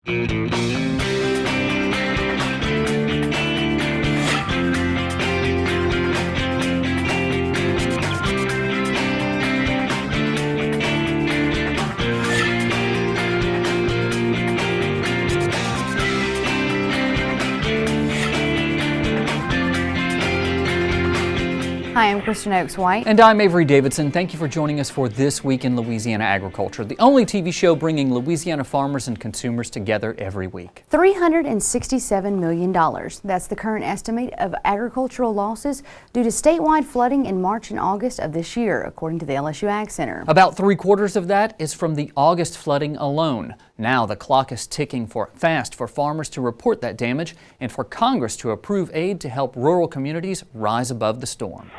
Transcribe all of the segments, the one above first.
Hi, I'm Kristen Oaks-White. And I'm Avery Davidson. Thank you for joining us for This Week in Louisiana Agriculture, the only TV show bringing Louisiana farmers and consumers together every week. $367 million. That's the current estimate of agricultural losses due to statewide flooding in March and August of this year, according to the LSU Ag Center. About 3/4 of that is from the August flooding alone. Now the clock is ticking fast for farmers to report that damage and for Congress to approve aid to help rural communities rise above the storm.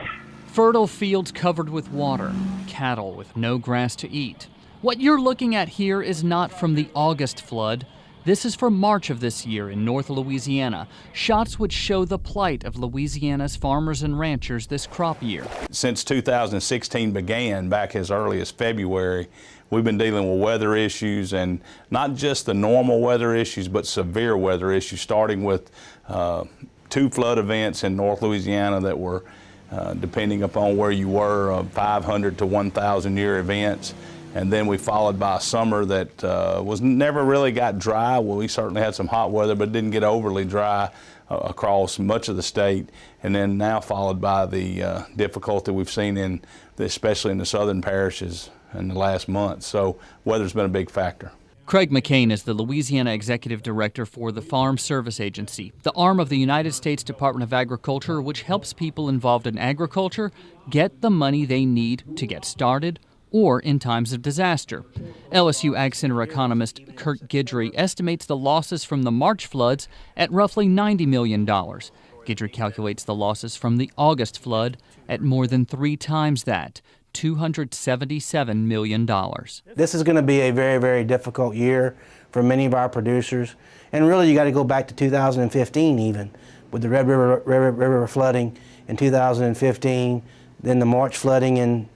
Fertile fields covered with water, cattle with no grass to eat. What you're looking at here is not from the August flood. This is from March of this year in North Louisiana. Shots which show the plight of Louisiana's farmers and ranchers this crop year. Since 2016 began, back as early as February, we've been dealing with weather issues, and not just the normal weather issues, but severe weather issues, starting with 2 flood events in North Louisiana that were depending upon where you were, 500 to 1,000 year events. And then we followed by a summer that never really got dry. Well, we certainly had some hot weather, but didn't get overly dry across much of the state. And then now followed by the difficulty we've seen especially in the southern parishes in the last month. So weather's been a big factor. Craig McCain is the Louisiana Executive Director for the Farm Service Agency, the arm of the United States Department of Agriculture, which helps people involved in agriculture get the money they need to get started or in times of disaster. LSU Ag Center economist Kurt Guidry estimates the losses from the March floods at roughly $90 million. Guidry calculates the losses from the August flood at more than 3 times that, $277 million. This is going to be a very, very difficult year for many of our producers. And really, you got to go back to 2015 even, with the Red River flooding in 2015, then the March flooding in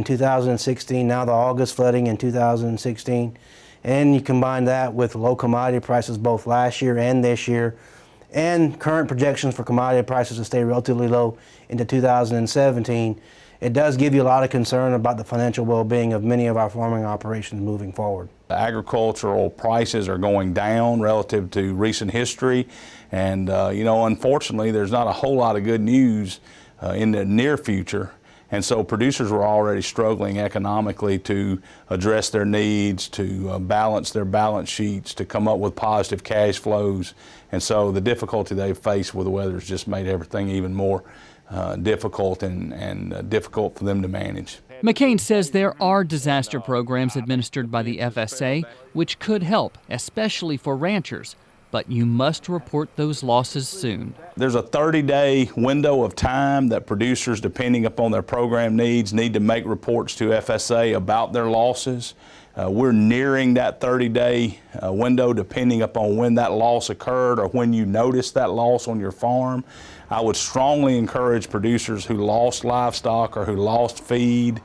2016, now the August flooding in 2016. And you combine that with low commodity prices both last year and this year, and current projections for commodity prices to stay relatively low into 2017. It does give you a lot of concern about the financial well-being of many of our farming operations moving forward. Agricultural prices are going down relative to recent history, and unfortunately there's not a whole lot of good news in the near future. And so producers were already struggling economically to address their needs, to balance their balance sheets, to come up with positive cash flows. And so the difficulty they've faced with the weather has just made everything even more difficult and difficult for them to manage. McCain says there are disaster programs administered by the FSA which could help, especially for ranchers. But you must report those losses soon. There's a 30-day window of time that producers, depending upon their program needs, need to make reports to FSA about their losses. We're nearing that 30-day window depending upon when that loss occurred or when you noticed that loss on your farm. I would strongly encourage producers who lost livestock or who lost feed,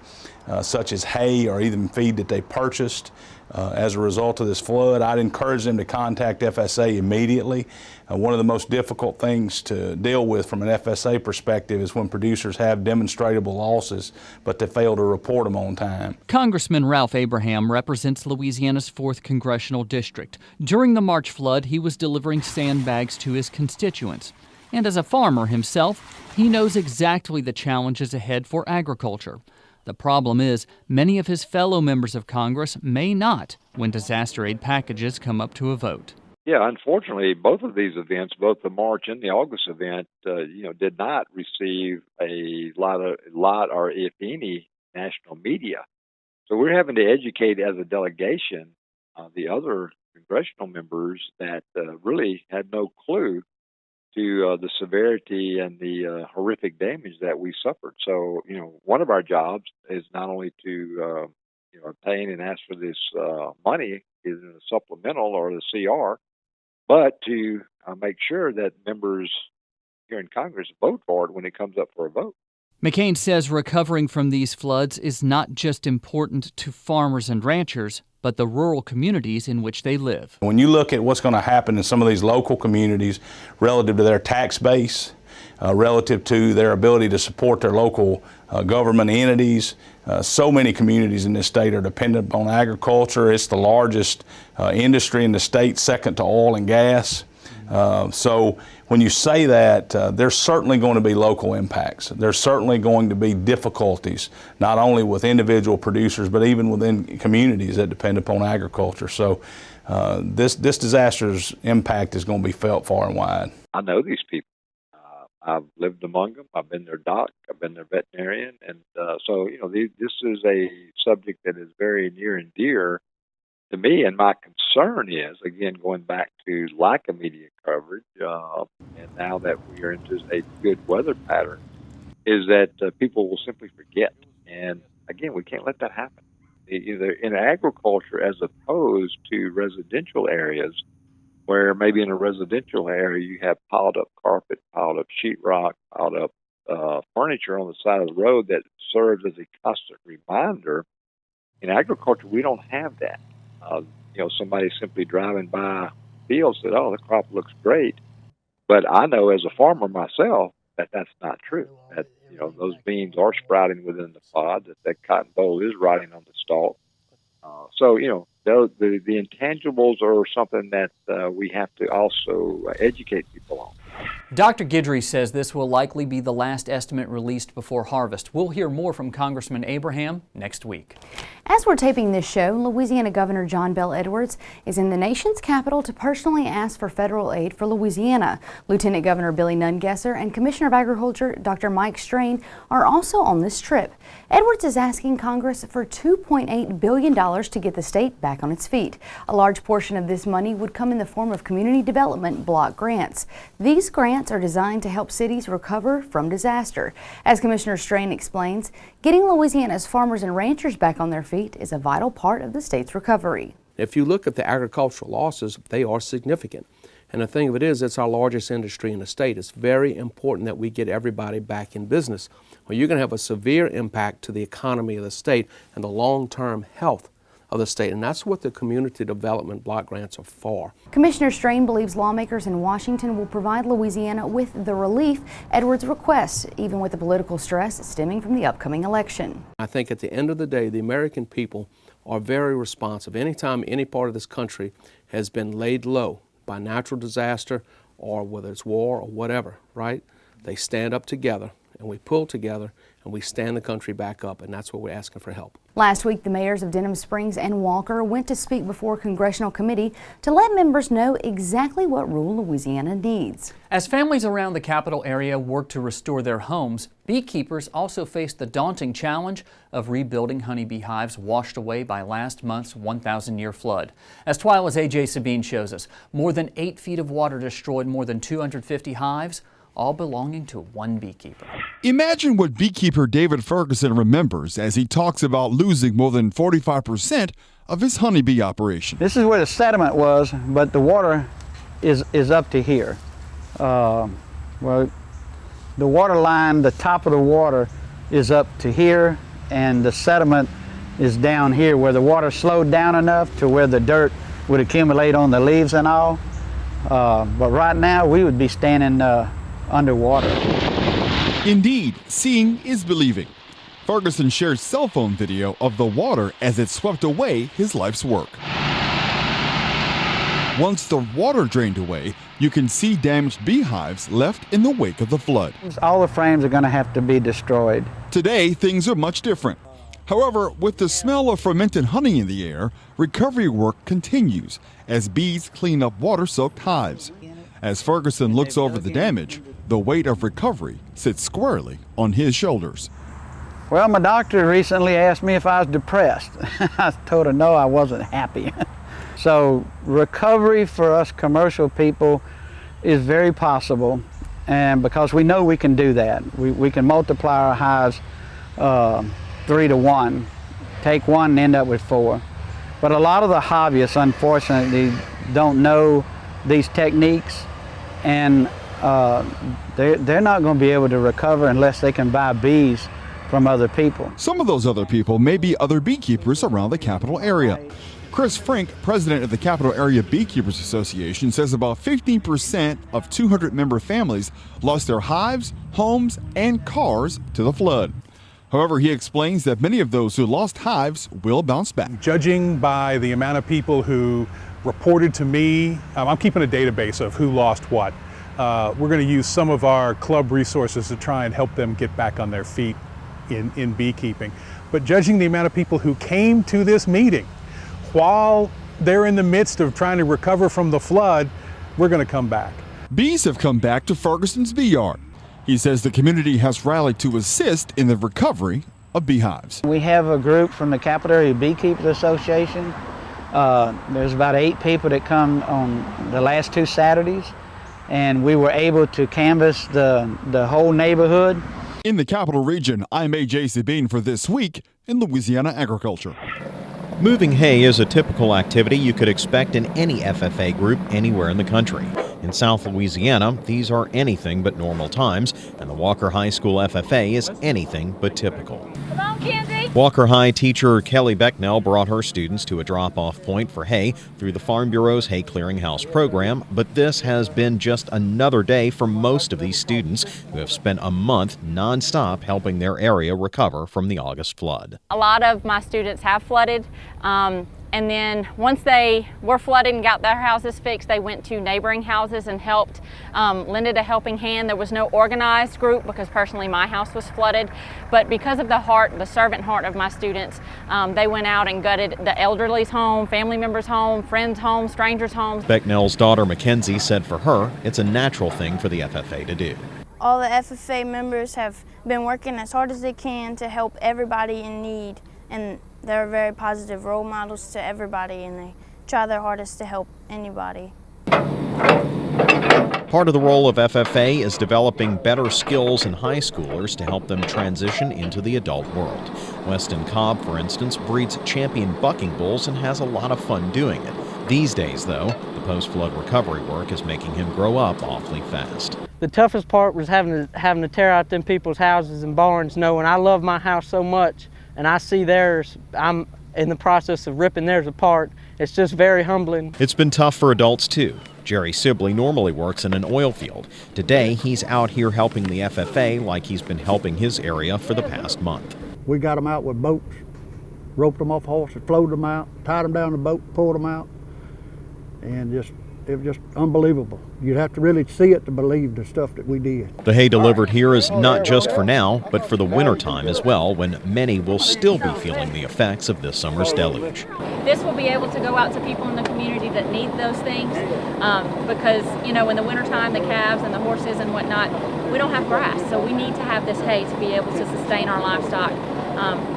such as hay or even feed that they purchased as a result of this flood. I'd encourage them to contact FSA immediately. One of the most difficult things to deal with from an FSA perspective is when producers have demonstrable losses, but they fail to report them on time. Congressman Ralph Abraham represents Louisiana's 4th Congressional District. During the March flood, he was delivering sandbags to his constituents. And as a farmer himself, he knows exactly the challenges ahead for agriculture. The problem is, many of his fellow members of Congress may not when disaster aid packages come up to a vote. Yeah, unfortunately, both of these events, both the March and the August event, did not receive a lot or if any national media. So we're having to educate as a delegation the other congressional members that really had no clue to the severity and the horrific damage that we suffered. So, one of our jobs is not only to, obtain and ask for this money, either in the supplemental or the CR, but to make sure that members here in Congress vote for it when it comes up for a vote. McCain says recovering from these floods is not just important to farmers and ranchers, but the rural communities in which they live. When you look at what's going to happen in some of these local communities relative to their tax base, relative to their ability to support their local government entities, so many communities in this state are dependent upon agriculture. It's the largest industry in the state, second to oil and gas. So when you say that, there's certainly going to be local impacts. There's certainly going to be difficulties, not only with individual producers, but even within communities that depend upon agriculture. So this disaster's impact is going to be felt far and wide. I know these people. I've lived among them. I've been their doc. I've been their veterinarian. And so, this is a subject that is very near and dear to me. And my concern is, again, going back to lack of media coverage, and now that we are into a good weather pattern, is that people will simply forget. And again, we can't let that happen. Either in agriculture as opposed to residential areas, where maybe in a residential area you have piled up carpet, piled up sheetrock, piled up furniture on the side of the road that serves as a constant reminder. In agriculture, we don't have that. Somebody simply driving by field said, "Oh, the crop looks great," but I know as a farmer myself that that's not true. That those beans are sprouting within the pod, that cotton boll is rotting on the stalk. So the intangibles are something that we have to also educate people on. Dr. Guidry says this will likely be the last estimate released before harvest. We'll hear more from Congressman Abraham next week. As we're taping this show, Louisiana Governor Gov Edwards is in the nation's capital to personally ask for federal aid for Louisiana. Lieutenant Governor Billy Nungesser and Commissioner of Agriculture Dr. Mike Strain are also on this trip. Edwards is asking Congress for $2.8 billion to get the state back on its feet. A large portion of this money would come in the form of community development block grants. These grants are designed to help cities recover from disaster. As Commissioner Strain explains, getting Louisiana's farmers and ranchers back on their feet is a vital part of the state's recovery. If you look at the agricultural losses, they are significant. And the thing of it is, it's our largest industry in the state. It's very important that we get everybody back in business. Well, you're going to have a severe impact to the economy of the state and the long-term health of the state, and that's what the community development block grants are for. Commissioner Strain believes lawmakers in Washington will provide Louisiana with the relief Edwards requests, even with the political stress stemming from the upcoming election. I think at the end of the day, the American people are very responsive. Anytime any part of this country has been laid low by natural disaster or whether it's war or whatever, right? They stand up together and we pull together and we stand the country back up, and that's what we're asking for help. Last week, the mayors of Denham Springs and Walker went to speak before a congressional committee to let members know exactly what rural Louisiana needs. As families around the capital area work to restore their homes, beekeepers also face the daunting challenge of rebuilding honeybee hives washed away by last month's 1,000-year flood. As TWILA's A.J. Sabine shows us, more than 8 feet of water destroyed more than 250 hives, all belonging to one beekeeper. Imagine what beekeeper David Ferguson remembers as he talks about losing more than 45% of his honeybee operation. This is where the sediment was, but the water is up to here. Well, the water line, the top of the water is up to here, and the sediment is down here where the water slowed down enough to where the dirt would accumulate on the leaves and all. But right now we would be standing underwater. Indeed, seeing is believing. Ferguson shared cell phone video of the water as it swept away his life's work. Once the water drained away, you can see damaged beehives left in the wake of the flood. All the frames are going to have to be destroyed. Today, things are much different. However, with the smell of fermented honey in the air, recovery work continues as bees clean up water-soaked hives. As Ferguson looks over the damage, the weight of recovery sits squarely on his shoulders. Well, my doctor recently asked me if I was depressed. I told her no, I wasn't happy. So recovery for us commercial people is very possible, and because we know we can do that. We can multiply our hives 3 to 1, take 1 and end up with 4. But a lot of the hobbyists, unfortunately, don't know these techniques, and they're not going to be able to recover unless they can buy bees from other people. Some of those other people may be other beekeepers around the capital area. Chris Frank, president of the Capital Area Beekeepers Association, says about 15% of 200-member families lost their hives, homes, and cars to the flood. However, he explains that many of those who lost hives will bounce back. Judging by the amount of people who reported to me, I'm keeping a database of who lost what. We're going to use some of our club resources to try and help them get back on their feet in beekeeping. But judging the amount of people who came to this meeting while they're in the midst of trying to recover from the flood, we're going to come back. Bees have come back to Ferguson's bee yard. He says the community has rallied to assist in the recovery of beehives. We have a group from the Capital Area Beekeepers Association. There's about 8 people that come on the last 2 Saturdays, and we were able to canvass the whole neighborhood. In the Capital Region, I'm AJ Sabine for This Week in Louisiana Agriculture. Moving hay is a typical activity you could expect in any FFA group anywhere in the country. In South Louisiana, these are anything but normal times, and the Walker High School FFA is anything but typical. Come on, Kenzie. Walker High teacher Kelly Becknell brought her students to a drop-off point for hay through the Farm Bureau's Hay Clearinghouse program, but this has been just another day for most of these students who have spent a month non-stop helping their area recover from the August flood. A lot of my students have flooded, and then once they were flooded and got their houses fixed, they went to neighboring houses and helped, lended a helping hand. There was no organized group because personally my house was flooded, but because of the servant heart of my students, they went out and gutted the elderly's home, family members' home, friends' homes, strangers' homes. Becknell's daughter Mackenzie said for her, it's a natural thing for the FFA to do. All the FFA members have been working as hard as they can to help everybody in need, and they're very positive role models to everybody, and they try their hardest to help anybody. Part of the role of FFA is developing better skills in high schoolers to help them transition into the adult world. Weston Cobb, for instance, breeds champion bucking bulls and has a lot of fun doing it. These days, though, the post-flood recovery work is making him grow up awfully fast. The toughest part was having to tear out them people's houses and barns, knowing I love my house so much and I see theirs, I'm in the process of ripping theirs apart. It's just very humbling. It's been tough for adults too. Jerry Sibley normally works in an oil field. Today, he's out here helping the FFA like he's been helping his area for the past month. We got them out with boats, roped them off horses, floated them out, tied them down the boat, pulled them out, and it was just unbelievable. You'd have to really see it to believe the stuff that we did. The hay delivered here is not just for now, but for the winter time as well, when many will still be feeling the effects of this summer's deluge. This will be able to go out to people in the community that need those things, because, you know, in the wintertime, the calves and the horses and whatnot, we don't have grass, so we need to have this hay to be able to sustain our livestock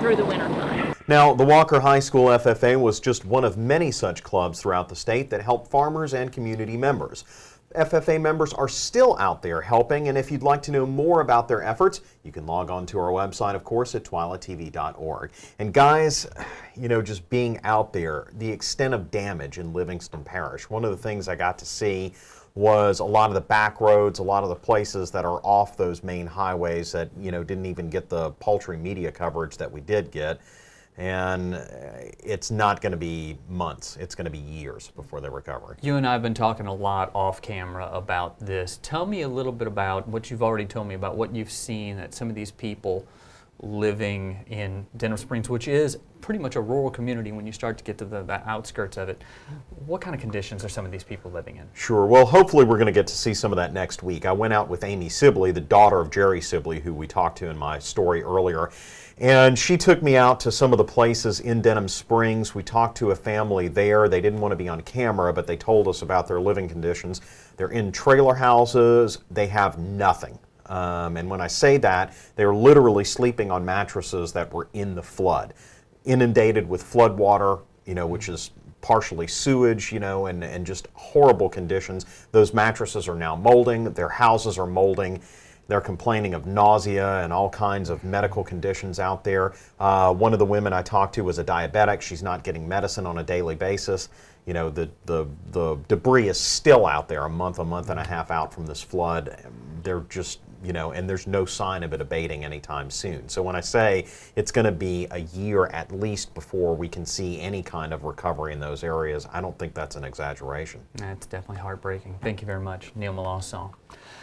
through the wintertime. Now, the Walker High School FFA was just one of many such clubs throughout the state that help farmers and community members. FFA members are still out there helping, and if you'd like to know more about their efforts, you can log on to our website, of course, at twilatv.org. And guys, you know, just being out there, the extent of damage in Livingston Parish, one of the things I got to see was a lot of the back roads, a lot of the places that are off those main highways that, you know, didn't even get the paltry media coverage that we did get. And it's not going to be months, it's going to be years before they're recovering. You and I have been talking a lot off camera about this. Tell me a little bit about what you've already told me about what you've seen at some of these people living in Denham Springs, which is pretty much a rural community when you start to get to the outskirts of it. What kind of conditions are some of these people living in? Sure. Well, hopefully we're going to get to see some of that next week. I went out with Amy Sibley, the daughter of Jerry Sibley, who we talked to in my story earlier. And she took me out to some of the places in Denham Springs. We talked to a family there. They didn't want to be on camera, but they told us about their living conditions. They're in trailer houses. They have nothing. And when I say that, they're literally sleeping on mattresses that were in the flood, inundated with flood water, you know, which is partially sewage, you know, and just horrible conditions. Those mattresses are now molding. Their houses are molding. They're complaining of nausea and all kinds of medical conditions out there. One of the women I talked to was a diabetic. She's not getting medicine on a daily basis. You know, the debris is still out there a month and a half out from this flood. They're just, you know, and there's no sign of it abating anytime soon. So when I say it's going to be a year at least before we can see any kind of recovery in those areas, I don't think that's an exaggeration. That's definitely heartbreaking. Thank you very much, Neil Melancon.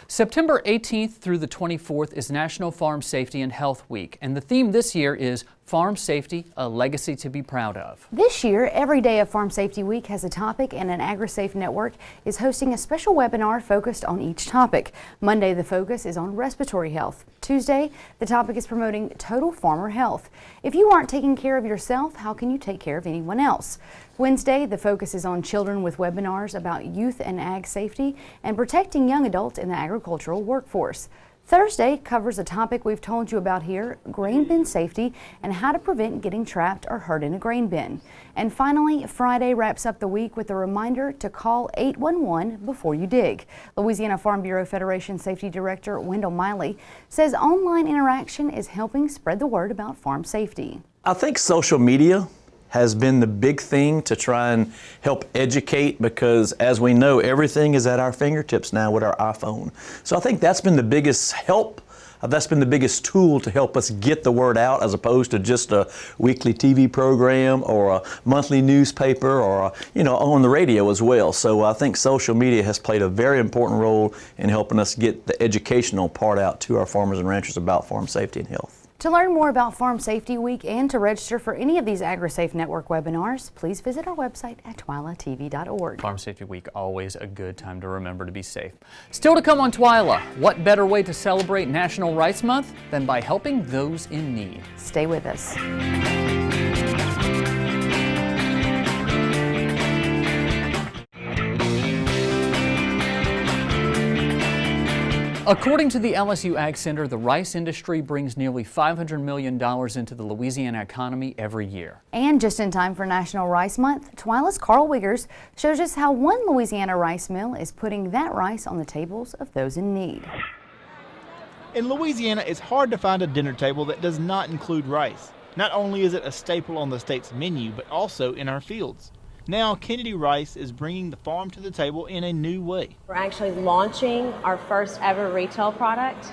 September 18th through the 24th is National Farm Safety and Health Week, and the theme this year is Farm Safety, a Legacy to be Proud of. This year, every day of Farm Safety Week has a topic, and an AgriSafe network is hosting a special webinar focused on each topic. Monday, the focus is on respiratory health. Tuesday, the topic is promoting total farmer health. If you aren't taking care of yourself, how can you take care of anyone else? Wednesday, the focus is on children with webinars about youth and ag safety and protecting young adults in the agricultural workforce. Thursday covers a topic we've told you about here, grain bin safety and how to prevent getting trapped or hurt in a grain bin. And finally, Friday wraps up the week with a reminder to call 811 before you dig. Louisiana Farm Bureau Federation Safety Director Wendell Miley says online interaction is helping spread the word about farm safety. I think social media has been the big thing to try and help educate, because as we know, everything is at our fingertips now with our iPhone. So I think that's been the biggest help. That's been the biggest tool to help us get the word out, as opposed to just a weekly TV program or a monthly newspaper or, on the radio as well. So I think social media has played a very important role in helping us get the educational part out to our farmers and ranchers about farm safety and health. To learn more about Farm Safety Week and to register for any of these AgriSafe Network webinars, please visit our website at twilatv.org. Farm Safety Week, always a good time to remember to be safe. Still to come on TWILA, what better way to celebrate National Rice Month than by helping those in need? Stay with us. According to the LSU Ag Center, the rice industry brings nearly $500 million into the Louisiana economy every year. And just in time for National Rice Month, TWILA's Carl Wiggers shows us how one Louisiana rice mill is putting that rice on the tables of those in need. In Louisiana, it's hard to find a dinner table that does not include rice. Not only is it a staple on the state's menu, but also in our fields. Now, Kennedy Rice is bringing the farm to the table in a new way. We're actually launching our first ever retail product,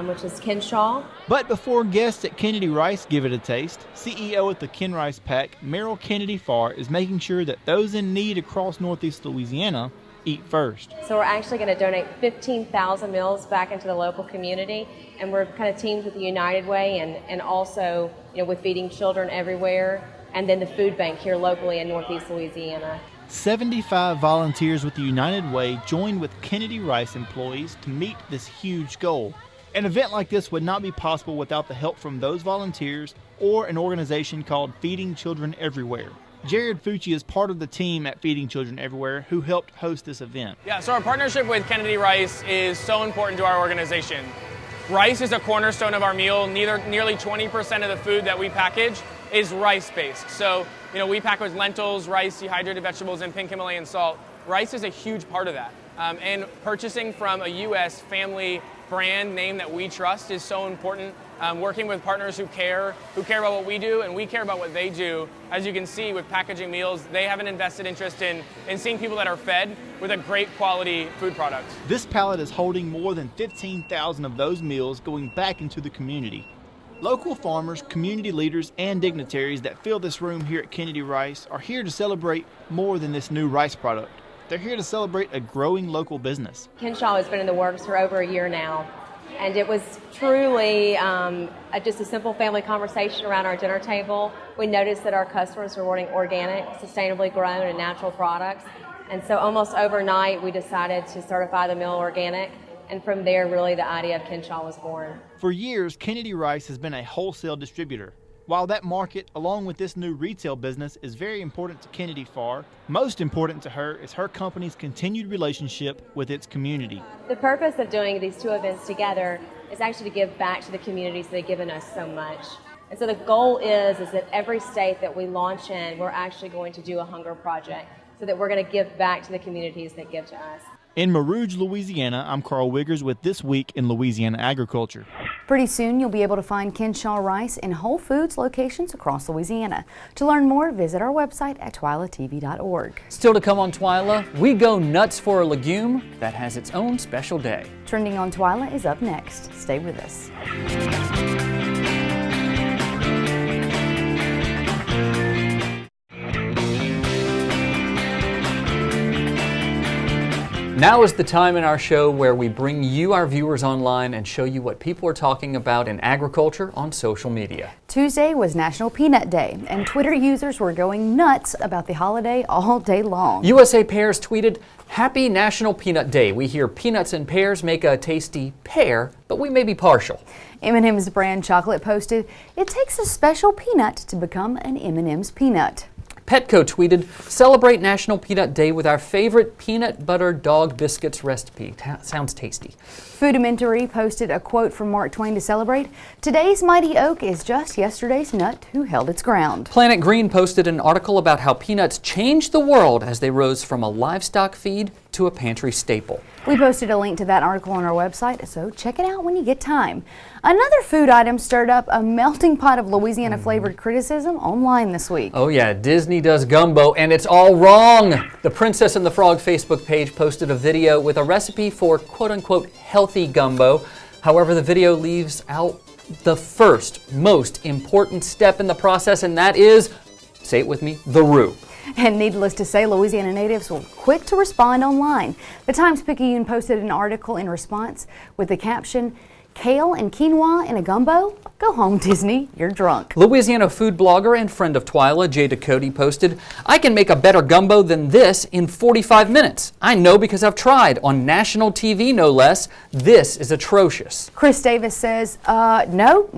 which is Kinshaw. But before guests at Kennedy Rice give it a taste, CEO at the Ken Rice Pack, Merrill Kennedy Farr, is making sure that those in need across Northeast Louisiana eat first. So we're actually going to donate 15,000 meals back into the local community, and we're kind of teamed with the United Way and also with Feeding Children Everywhere, and then the food bank here locally in Northeast Louisiana. 75 volunteers with the United Way joined with Kennedy Rice employees to meet this huge goal. An event like this would not be possible without the help from those volunteers or an organization called Feeding Children Everywhere. Jared Fucci is part of the team at Feeding Children Everywhere who helped host this event. Yeah, so our partnership with Kennedy Rice is so important to our organization. Rice is a cornerstone of our meal. Nearly 20% of the food that we package is rice-based. So, we pack with lentils, rice, dehydrated vegetables, and pink Himalayan salt. Rice is a huge part of that. And purchasing from a U.S. family brand name that we trust is so important. Working with partners who care about what we do, and we care about what they do. As you can see with packaging meals, they have an invested interest in seeing people that are fed with a great quality food product. This pallet is holding more than 15,000 of those meals going back into the community. Local farmers, community leaders, and dignitaries that fill this room here at Kennedy Rice are here to celebrate more than this new rice product. They're here to celebrate a growing local business. Kinshaw has been in the works for over a year now, and it was truly just a simple family conversation around our dinner table. We noticed that our customers were wanting organic, sustainably grown, and natural products, and so almost overnight we decided to certify the meal organic. And from there, really, the idea of Kinshaw was born. For years, Kennedy Rice has been a wholesale distributor. While that market, along with this new retail business, is very important to Kennedy Farr, most important to her is her company's continued relationship with its community. The purpose of doing these two events together is actually to give back to the communities that have given us so much. And so the goal is that every state that we launch in, we're actually going to do a hunger project so that we're going to give back to the communities that give to us. In Mer Rouge, Louisiana, I'm Carl Wiggers with This Week in Louisiana Agriculture. Pretty soon you'll be able to find Kinshaw rice in Whole Foods locations across Louisiana. To learn more, visit our website at twilatv.org. Still to come on TWILA, we go nuts for a legume that has its own special day. Trending on TWILA is up next. Stay with us. Now is the time in our show where we bring you, our viewers, online and show you what people are talking about in agriculture on social media. Tuesday was National Peanut Day, and Twitter users were going nuts about the holiday all day long. USA Pears tweeted, "Happy National Peanut Day. We hear peanuts and pears make a tasty pear, but we may be partial." M&M's brand chocolate posted, "It takes a special peanut to become an M&M's peanut." Petco tweeted, "Celebrate National Peanut Day with our favorite peanut butter dog biscuits recipe." Sounds tasty. Foodimentary posted a quote from Mark Twain to celebrate, "Today's mighty oak is just yesterday's nut who held its ground." Planet Green posted an article about how peanuts changed the world as they rose from a livestock feed to a pantry staple. We posted a link to that article on our website, so check it out when you get time. Another food item stirred up a melting pot of Louisiana flavored criticism online this week. Oh yeah, Disney does gumbo and it's all wrong. The Princess and the Frog Facebook page posted a video with a recipe for quote-unquote healthy gumbo. However, the video leaves out the first most important step in the process, and that is, say it with me, the roux. And needless to say, Louisiana natives were quick to respond online. The Times-Picayune posted an article in response with the caption, "Kale and quinoa in a gumbo? Go home, Disney, you're drunk." Louisiana food blogger and friend of TWILA, Jada Cody, posted, "I can make a better gumbo than this in 45 minutes. I know because I've tried, on national TV no less. This is atrocious." Chris Davis says, nope.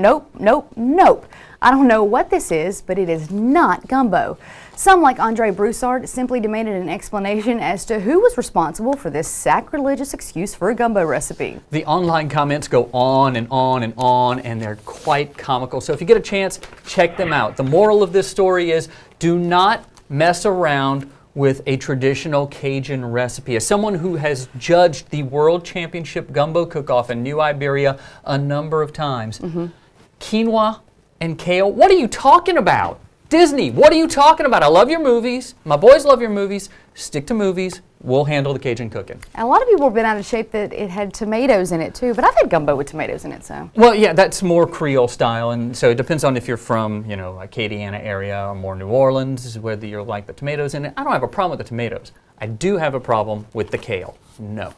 I don't know what this is, but it is not gumbo. Some, like Andre Broussard, simply demanded an explanation as to who was responsible for this sacrilegious excuse for a gumbo recipe. The online comments go on and on and on, and they're quite comical. So if you get a chance, check them out. The moral of this story is, do not mess around with a traditional Cajun recipe. As someone who has judged the World Championship Gumbo Cook-Off in New Iberia a number of times, quinoa and kale, what are you talking about? Disney, what are you talking about? I love your movies. My boys love your movies. Stick to movies. We'll handle the Cajun cooking. A lot of people have been out of shape that it had tomatoes in it too, but I've had gumbo with tomatoes in it, so. Well, yeah, that's more Creole style, and so it depends on if you're from, Acadiana area or more New Orleans, whether you like the tomatoes in it. I don't have a problem with the tomatoes. I do have a problem with the kale. No.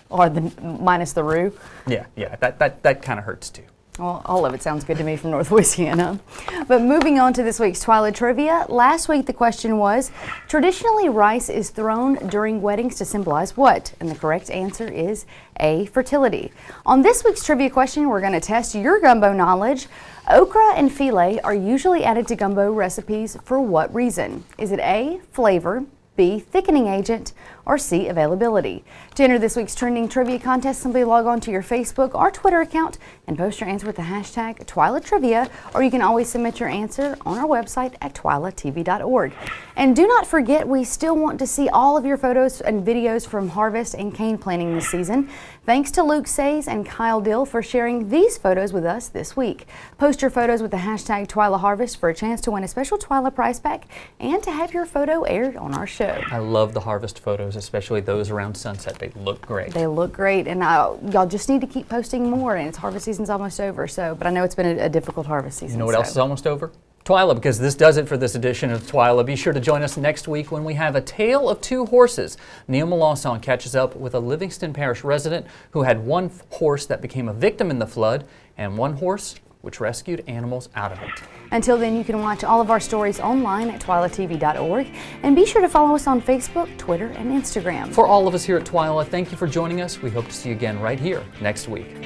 Or minus the roux? Yeah, that kind of hurts too. Well, all of it sounds good to me from North Louisiana. But moving on to this week's TWILA trivia. Last week the question was, traditionally rice is thrown during weddings to symbolize what? And the correct answer is A, fertility. On this week's trivia question, we're going to test your gumbo knowledge. Okra and filet are usually added to gumbo recipes for what reason? Is it A, flavor, B, thickening agent, or C, availability? To enter this week's trending trivia contest, simply log on to your Facebook or Twitter account and post your answer with the hashtag TWILA Trivia, or you can always submit your answer on our website at twilatv.org. And do not forget, we still want to see all of your photos and videos from harvest and cane planting this season. Thanks to Luke Says and Kyle Dill for sharing these photos with us this week. Post your photos with the hashtag TWILA Harvest for a chance to win a special TWILA prize pack and to have your photo aired on our show. I love the harvest photos, especially those around sunset. They look great. They look great, and y'all just need to keep posting more, and it's harvest season's almost over, but I know it's been a difficult harvest season. You know what else is almost over? TWILA, because this does it for this edition of TWILA. Be sure to join us next week when we have A Tale of Two Horses. Neil Melanson catches up with a Livingston Parish resident who had one horse that became a victim in the flood and one horse which rescued animals out of it. Until then, you can watch all of our stories online at twilatv.org, and be sure to follow us on Facebook, Twitter, and Instagram. For all of us here at TWILA, thank you for joining us. We hope to see you again right here next week.